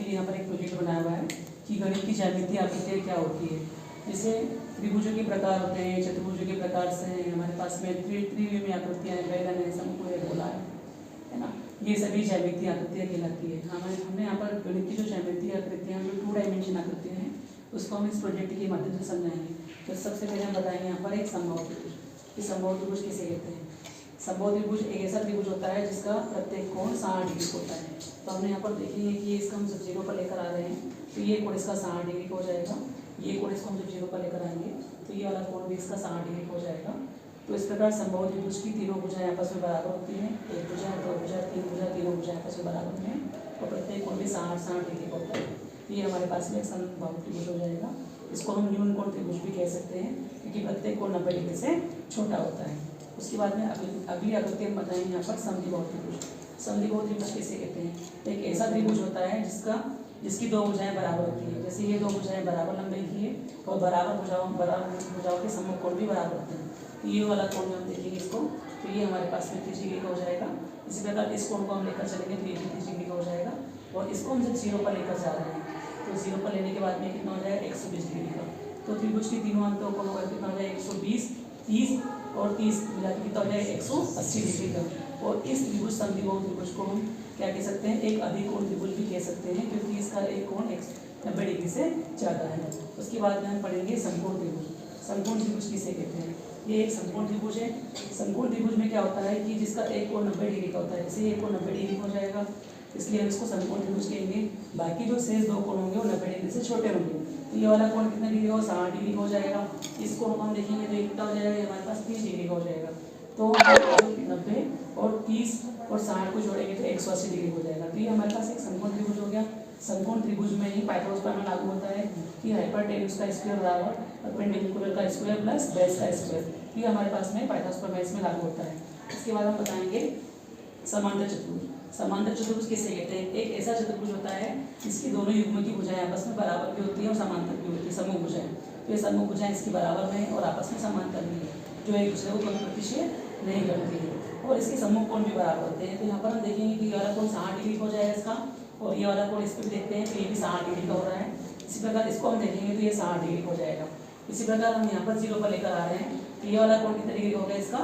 लिए यहाँ पर एक प्रोजेक्ट बनाया हुआ है कि गणित की ज्यामितीय आकृतियाँ क्या होती है। जैसे त्रिभुजों के प्रकार होते हैं, चतुर्भुजों के प्रकार से हैं, हमारे पास में त्रिविमीय आकृतियाँ हैं, बेलन है, शंकु है, गोला है ना। ये सभी ज्यामितीय आकृतियाँ कहलाती है। हमने यहाँ पर गणित की जो ज्यामितीय आकृतियाँ जो 2 डायमेंशन आकृतियाँ हैं उसको हम इस प्रोजेक्ट के माध्यम से समझाएंगे। तो सबसे पहले हम बताएंगे यहाँ पर एक संभव त्रिभुज। कि संभव त्रिभुज किसे कहते हैं। संभव त्रिभुज एक ऐसा त्रिभुज होता है जिसका प्रत्येक कोण 60 डिग्री होता है। तो हमने यहाँ पर देखेंगे कि इसका हम जब 0 पर लेकर आ रहे हैं तो ये कोण इसका 60 डिग्री हो जाएगा। ये कोण इसको हम जब 0 पर लेकर आएंगे तो ये वाला कोण भी इसका 60 डिग्री हो जाएगा। तो इस प्रकार संभव त्रिभुज की तीनों भुजाएं आपस में बराबर होती हैं। एक भुजा, दो भुजा, तीन भुजा, तीनों भुजाएं आपस में बराबर हैं और प्रत्येक कोण भी 60 डिग्री होता है। ये हमारे पास में एक संभव त्रिभुज हो जाएगा। इसको हम न्यून कोण त्रिभुज भी कह सकते हैं क्योंकि प्रत्येक कोण 90 डिग्री से छोटा होता है। उसके बाद में अगली आकृति हम बताएंगे यहाँ पर समद्विबाहु त्रिभुज। समद्विबाहु त्रिभुज किसे कहते हैं। एक ऐसा त्रिभुज होता है जिसकी दो भुजाएं बराबर होती है। जैसे ये दो भुजाएं बराबर लंबाई की है और बराबर भुजाओं के सम्मुख कोण भी बराबर होते हैं। तो ये वाला कोण हम देखेंगे इसको तो ये हमारे पास में 30 डिग्री का हो जाएगा। इसी प्रकार इस कोण को हम लेकर चलेंगे तो ये भी 30 डिग्री का हो जाएगा। और इसको हम जब 0 पर लेकर जा रहे हैं तो 0 पर लेने के बाद में कितना हो जाएगा 120 डिग्री का। तो त्रिभुज की तीनों अंतों को होकर कितना हो जाएगा 120, 30 और 30 मिला के कितना हो जाएगा 180 डिग्री का। और इस त्रिभुज समद्विबाहु त्रिभुज को हम क्या कह सकते हैं, एक अधिकोण त्रिभुज भी कह सकते हैं क्योंकि इसका एक कोण 90 डिग्री से ज़्यादा है। उसके बाद में हम पढ़ेंगे समकोण त्रिभुज। समकोण त्रिभुज किसे कहते हैं। ये एक समकोण त्रिभुज है। समकोण त्रिभुज में क्या होता है कि जिसका एक कोण 90 डिग्री का होता है। जैसे एक कोण 90 डिग्री हो जाएगा इसलिए हम इसको समकोण त्रिभुज कहेंगे। बाकी जो शेष दो कोण होंगे वो 90 डिग्री से छोटे होंगे। तो ये वाला कोण कितना डिग्री हो 60 डिग्री हो जाएगा। इसको हम देखेंगे तो कितना हो जाएगा हमारे पास 30 डिग्री का हो जाएगा। तो 90 और 30 और 60 को जोड़ेंगे तो 180 डिग्री हो जाएगा। तो ये हमारे पास एक समकोण त्रिभुज हो गया। समकोण त्रिभुज में ही पाइथागोरस प्रमेय लागू होता है कि हाइपोटेन्यूज का स्क्वायर बराबर परपेंडिकुलर का स्क्वायर प्लस बेस का स्क्वायर। ये हमारे पास में पाइथागोरस प्रमेय इसमें लागू होता है। इसके बाद हम बताएंगे समांतर चतुर्भुज। समांतर चतुर्भुज किसे कहते हैं। एक ऐसा चतुर्भुज होता है जिसकी दोनों युग्म की भुजाएं आपस में बराबर भी होती है और समांतर भी होती है, समूह भुजाएं। तो ये समूह भुजाएं इसकी बराबर में और आपस में समांतर भी है जो एक दूसरे को कोई प्रतिच्छेद नहीं करती है और इसके सम्मुख कोण भी बराबर होते हैं। तो यहाँ पर हम देखेंगे कि ये वाला कोण 60 डिग्री हो जाएगा इसका और ये वाला कोण इस पर भी देखते हैं तो ये भी 60 डिग्री का हो रहा है। इसी प्रकार इसको हम देखेंगे तो ये 60 डिग्री हो जाएगा। इसी प्रकार हम यहाँ पर 0 पर लेकर आ रहे हैं तो ये वाला कोण कितने डिग्री हो गया इसका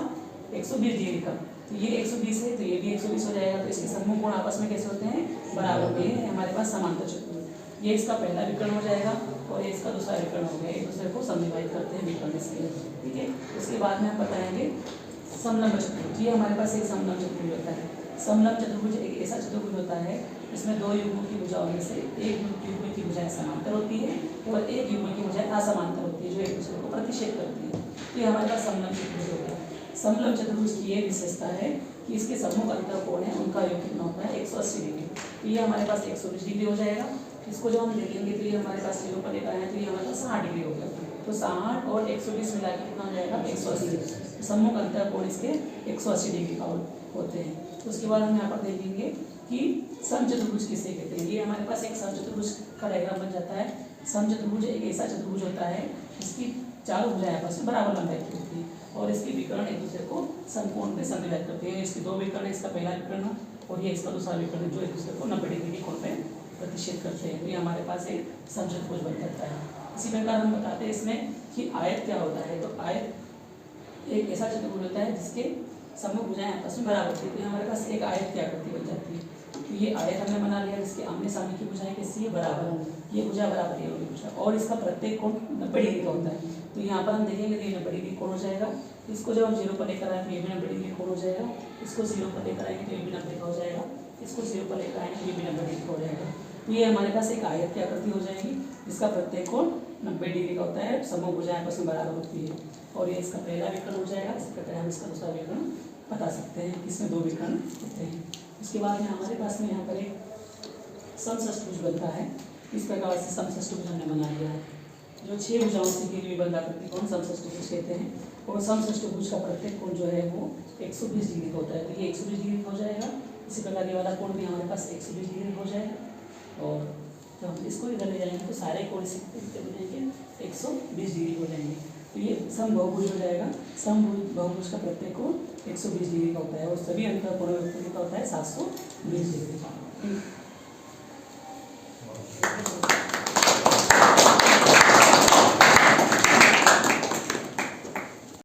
120 डिग्री का। तो ये 120 है तो ये भी 120 हो जाएगा। तो इसके सम्मुख कोण आपस में कैसे होते हैं बराबर में है हमारे पास समांतर चतुर्भुज। ये इसका पहला विकर्ण हो जाएगा और ये इसका दूसरा विकर्ण हो गया। एक दूसरे को समविभाजित करते हैं विकर्ण इसके, ठीक है। उसके बाद में हम बताएंगे समलंब चतुर्भुज। ये हमारे पास एक समलंब चतुर्भुज होता है। समलंब चतुर्भुज एक ऐसा चतुर्भुज होता है इसमें दो युग्मों की भुजाओं में से एक युग्म की भुजाएं समांतर होती है और एक युग्म की भुजाएं असमांतर होती है जो एक दूसरे को प्रतिच्छेद करती है। तो ये हमारे पास समलंब चतुर्भुज होता है। समलंब चतुर्भुज की ये विशेषता है कि इसके सम्मुख अंतर कोण है उनका योग कितना होता है 180 डिग्री। तो ये हमारे पास 120 डिग्री हो जाएगा। इसको जब हम देखेंगे तो ये हमारे पास 0 पर लेकर आए तो ये हमारे पास 60 डिग्री हो गया। तो 60 और 120 मिला के कितना हो जाएगा 180 डिग्री। सम्मुख अंतर कोण इसके 180 डिग्री का होते हैं। तो उसके बाद हम यहाँ पर देखेंगे कि समचतुर्भुज किसे कहते हैं। ये हमारे पास एक समचतुर्भुज का डायग्राम बन जाता है। समचतुर्भुज एक ऐसा चतुर्भुज होता है जिसकी चारों भुजाएं आपस में बराबर लंबाई की होती है और इसके विकर्ण एक दूसरे को समकोण में समविभाजित करते हैं। इसके दो विकर्ण, इसका पहला विकर्ण और ये इसका दूसरा विकर्ण जो एक दूसरे को 90 डिग्री के कोण में प्रतिच्छेद करते हैं। तो ये हमारे पास एक समचतुर्भुज बन जाता है। इसी प्रकार हम बताते हैं इसमें कि आयत क्या होता है। तो आयत एक ऐसा चतुर्भुज होता है जिसके समूह भुजाएं आपस में बराबर होती है। तो हमारे पास एक आयत की आकृति बन जाती है। तो ये आयत हमने बना लिया जिसके आमने सामने की भुजाएं कैसी है बराबर, ये भुजा बराबर ये वाली भुजा और इसका प्रत्येक कोण 90 डिग्री का होता है। तो यहाँ पर हम देखेंगे तो ये 90 डिग्री कोण हो जाएगा। इसको जब हम 0 पर लेकर आए तो ये भी 90 डिग्री कोण हो जाएगा। इसको 0 पर लेकर आएंगे तो ये भी 90 का हो जाएगा। इसको 0 पर लेकर आएंगे तो ये भी 90 डिग्री का हो जाएगा। तो ये हमारे पास एक आयत की आकृति हो जाएगी जिसका प्रत्येक कोण 90 डिग्री का होता है, समूह भुजाएं आपस में बराबर होती है और ये इसका पहला विकर्ण हो जाएगा। इस प्रकार हम इसका दूसरा विकर्ण बता सकते हैं। इसमें दो विकर्ण होते हैं। उसके बाद में हमारे पास में यहाँ पर एक समषष्ठभुज बनता है। इस प्रकार से समषष्ठभुज हमने बना लिया है जो 6 भुजाओं से घिरी हुई बंधाकृति को हम समषष्ठभुज कहते हैं। और समषष्ठभुज का प्रत्येक कोण जो है वो 120 डिग्री का होता है। तो ये 120 डिग्री हो जाएगा। इसी प्रकार ये वाला कोण भी हमारे पास 120 डिग्री हो जाएगा और जब हम इसको इधर ले जाएंगे तो सारे कोण कितने हो जाएंगे 120 डिग्री हो जाएंगे। तो ये समबहुभुज हो जाएगा। समबहुभुज का प्रत्येक कोण 120 डिग्री का होता है और सभी अंतर कोणों का होता है 720 डिग्री का।